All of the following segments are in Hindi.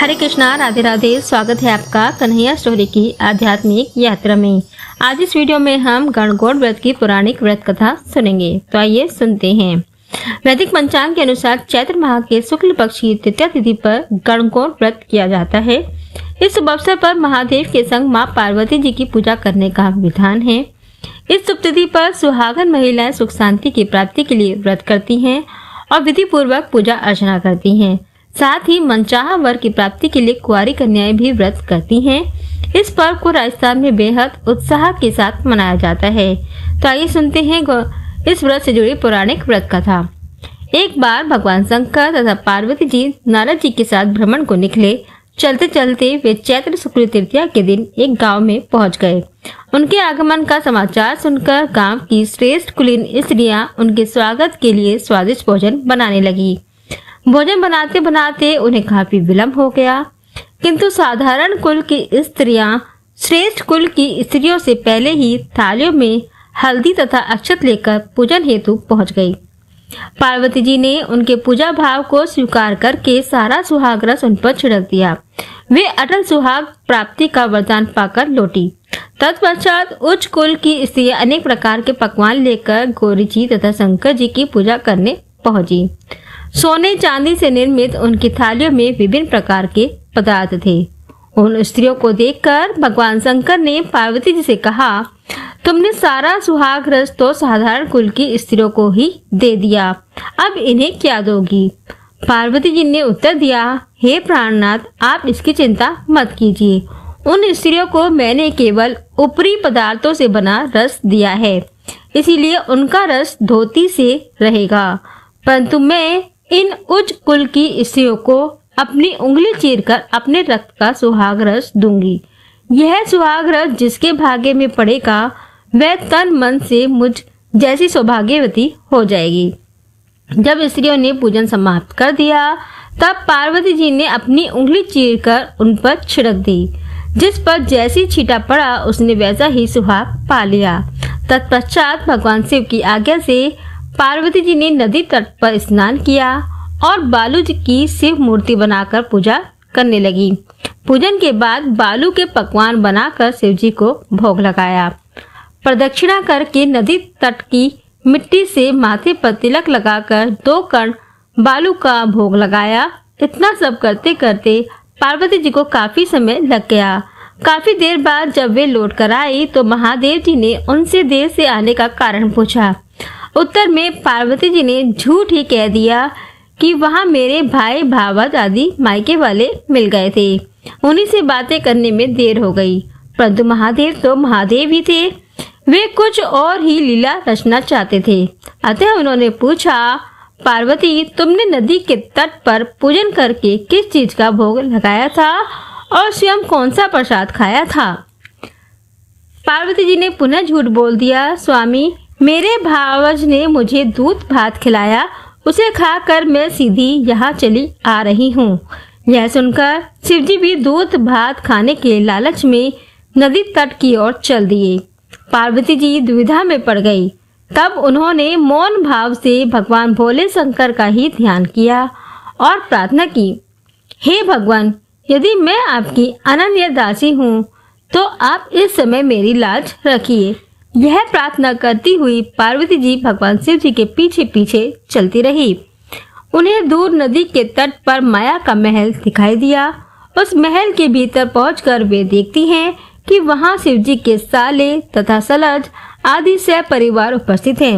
हरे कृष्णा, राधे राधे। स्वागत है आपका कन्हैया स्टोरी की आध्यात्मिक यात्रा में। आज इस वीडियो में हम गणगौर व्रत की पौराणिक व्रत कथा सुनेंगे। तो आइए सुनते हैं। वैदिक पंचांग के अनुसार चैत्र माह के शुक्ल पक्ष की तृतीया तिथि पर गणगौर व्रत किया जाता है। इस शुभ अवसर पर महादेव के संग माँ पार्वती जी की पूजा करने का विधान है। इस शुभ तिथि पर सुहागन महिलाएं सुख शांति की प्राप्ति के लिए व्रत करती हैं और विधि पूर्वक पूजा अर्चना करती हैं। साथ ही मनचाहा वर की प्राप्ति के लिए कुंवारी कन्याएं भी व्रत करती हैं। इस पर्व को राजस्थान में बेहद उत्साह के साथ मनाया जाता है। तो आइए सुनते हैं इस व्रत से जुड़ी पौराणिक व्रत कथा। एक बार भगवान शंकर तथा पार्वती जी नारद जी के साथ भ्रमण को निकले। चलते चलते वे चैत्र शुक्ल तृतीया के दिन एक गांव में पहुंच गए। उनके आगमन का समाचार सुनकर गांव की श्रेष्ठ कुलीन स्त्रियां उनके स्वागत के लिए स्वादिष्ट भोजन बनाने लगी। भोजन बनाते बनाते उन्हें काफी विलंब हो गया, किंतु साधारण कुल की स्त्रियां श्रेष्ठ कुल की स्त्रियों से पहले ही थालियों में हल्दी तथा अक्षत लेकर पूजन हेतु पहुंच गई। पार्वती जी ने उनके पूजा भाव को स्वीकार करके सारा सुहाग रस उन पर छिड़क दिया। वे अटल सुहाग प्राप्ति का वरदान पाकर लौटी। तत्पश्चात उच्च कुल की स्त्रियां अनेक प्रकार के पकवान लेकर गौरी जी तथा शंकर जी की पूजा करने पहुंची। सोने चांदी से निर्मित उनकी थालियों में विभिन्न प्रकार के पदार्थ थे। उन स्त्रियों को देखकर भगवान शंकर ने पार्वती जी से कहा, तुमने सारा सुहाग रस तो साधारण कुल की स्त्रियों को ही दे दिया, अब इन्हें क्या दोगी? पार्वती जी ने उत्तर दिया, हे प्राणनाथ, आप इसकी चिंता मत कीजिए। उन स्त्रियों को मैंने केवल ऊपरी पदार्थों से बना रस दिया है, इसीलिए उनका रस धोती से रहेगा, परंतु मैं इन उच्च कुल की स्त्रियों को अपनी उंगली चीरकर अपने रक्त का सुहाग रस दूंगी। यह सुहाग रस जिसके भाग्य में पड़ेगा वह तन मन से मुझ जैसी सौभाग्यवती हो जाएगी। जब स्त्रियों ने पूजन समाप्त कर दिया तब पार्वती जी ने अपनी उंगली चीरकर उन पर छिड़क दी। जिस पर जैसी छींटा पड़ा उसने वैसा ही सुहाग पा लिया। तत्पश्चात भगवान शिव की आज्ञा से पार्वती जी ने नदी तट पर स्नान किया और बालू जी की शिव मूर्ति बनाकर पूजा करने लगी। पूजन के बाद बालू के पकवान बनाकर शिव जी को भोग लगाया। प्रदक्षिणा करके नदी तट की मिट्टी से माथे पर तिलक लगाकर 2 कण बालू का भोग लगाया। इतना सब करते करते पार्वती जी को काफी समय लग गया। काफी देर बाद जब वे लौट कर आई तो महादेव जी ने उनसे देर से आने का कारण पूछा। उत्तर में पार्वती जी ने झूठ ही कह दिया कि वहाँ मेरे भाई भावज आदि मायके वाले मिल गए थे, उन्हीं से बातें करने में देर हो गई। परंतु महादेव तो महादेव ही थे, वे कुछ और ही लीला रचना चाहते थे। अतः उन्होंने पूछा, पार्वती, तुमने नदी के तट पर पूजन करके किस चीज का भोग लगाया था और स्वयं कौन सा प्रसाद खाया था? पार्वती जी ने पुनः झूठ बोल दिया, स्वामी, मेरे भावज ने मुझे दूध भात खिलाया, उसे खाकर मैं सीधी यहाँ चली आ रही हूँ। यह सुनकर शिवजी भी दूध भात खाने के लालच में नदी तट की ओर चल दिए। पार्वती जी दुविधा में पड़ गई। तब उन्होंने मौन भाव से भगवान भोले शंकर का ही ध्यान किया और प्रार्थना की, हे भगवान, यदि मैं आपकी अनन्य दासी हूँ तो आप इस समय मेरी लाज रखिए। यह प्रार्थना करती हुई पार्वती जी भगवान शिव जी के पीछे पीछे चलती रही। उन्हें दूर नदी के तट पर माया का महल दिखाई दिया। उस महल के भीतर पहुंचकर वे देखती हैं कि वहां शिव जी के साले तथा सलज आदि से परिवार उपस्थित हैं।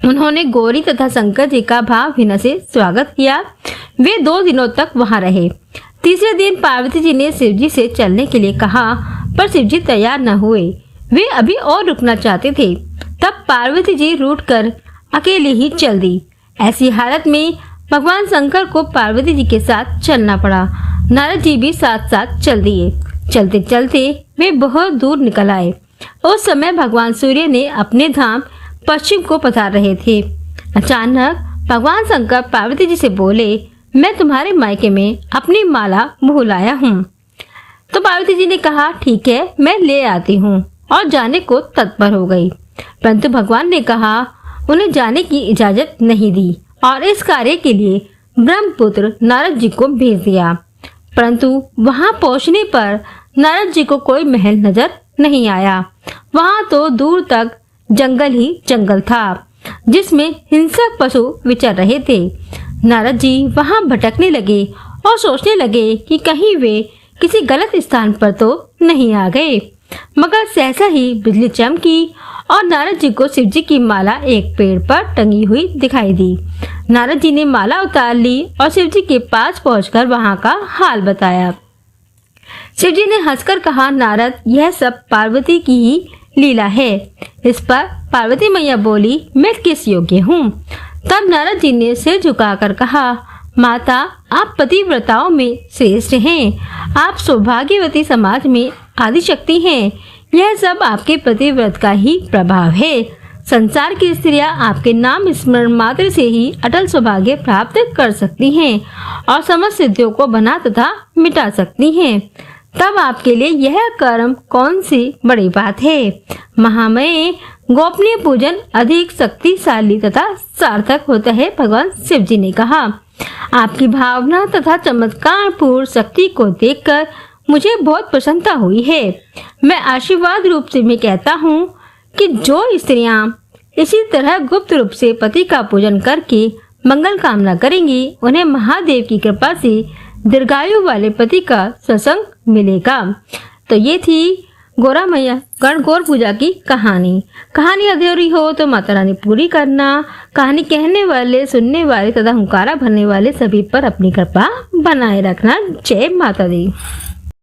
उन्होंने गौरी तथा शंकर जी का भावभीना से स्वागत किया। वे 2 दिनों तक वहां रहे। तीसरे दिन पार्वती जी ने शिव जी से चलने के लिए कहा, पर शिव जी तैयार न हुए। वे अभी और रुकना चाहते थे। तब पार्वती जी रूठकर अकेले ही चल दी। ऐसी हालत में भगवान शंकर को पार्वती जी के साथ चलना पड़ा। नारद जी भी साथ साथ चल दिए। चलते चलते वे बहुत दूर निकल आए। उस समय भगवान सूर्य ने अपने धाम पश्चिम को पधार रहे थे। अचानक भगवान शंकर पार्वती जी से बोले, मैं तुम्हारे मायके में अपनी माला भूल आया हूँ। तो पार्वती जी ने कहा, ठीक है, मैं ले आती हूँ, और जाने को तत्पर हो गई। परंतु भगवान ने कहा, उन्हें जाने की इजाजत नहीं दी और इस कार्य के लिए ब्रह्मपुत्र नारद जी को भेज दिया। परंतु वहां पहुंचने पर नारद जी को कोई महल नजर नहीं आया। वहां तो दूर तक जंगल ही जंगल था, जिसमें हिंसक पशु विचर रहे थे। नारद जी वहां भटकने लगे और सोचने लगे कि कहीं वे किसी गलत स्थान पर तो नहीं आ गए। मगर सहसा ही बिजली चमकी और नारद जी को शिव जी की माला एक पेड़ पर टंगी हुई दिखाई दी। नारद जी ने माला उतार ली और शिव जी के पास पहुंचकर वहां का हाल बताया। शिव जी ने हंसकर कहा, नारद, यह सब पार्वती की ही लीला है। इस पर पार्वती मैया बोली, मैं किस योग्य हूँ? तब नारद जी ने सिर झुकाकर कहा, माता, आप पतिव्रताओं में श्रेष्ठ हैं। आप सौभाग्यवती समाज में आदिशक्ति हैं। यह सब आपके पतिव्रत का ही प्रभाव है। संसार की स्त्रियां आपके नाम स्मरण मात्र से ही अटल सौभाग्य प्राप्त कर सकती हैं और समस्त सिद्धियों को बना तथा मिटा सकती हैं। तब आपके लिए यह कर्म कौन सी बड़ी बात है? महामय, गोपनीय पूजन अधिक शक्तिशाली तथा सार्थक होता है। भगवान शिव जी ने कहा, आपकी भावना तथा चमत्कार पूर्ण शक्ति को देखकर मुझे बहुत प्रसन्नता हुई है। मैं आशीर्वाद रूप से मैं कहता हूँ कि जो स्त्रियां इसी तरह गुप्त रूप से पति का पूजन करके मंगल कामना करेंगी, उन्हें महादेव की कृपा से दीर्घायु वाले पति का सत्संग मिलेगा। तो ये थी गौरा मैया गणगौर पूजा की कहानी अधूरी हो तो माता रानी पूरी करना। कहानी कहने वाले, सुनने वाले तथा हुंकारा भरने वाले सभी पर अपनी कृपा बनाए रखना। जय माता दी।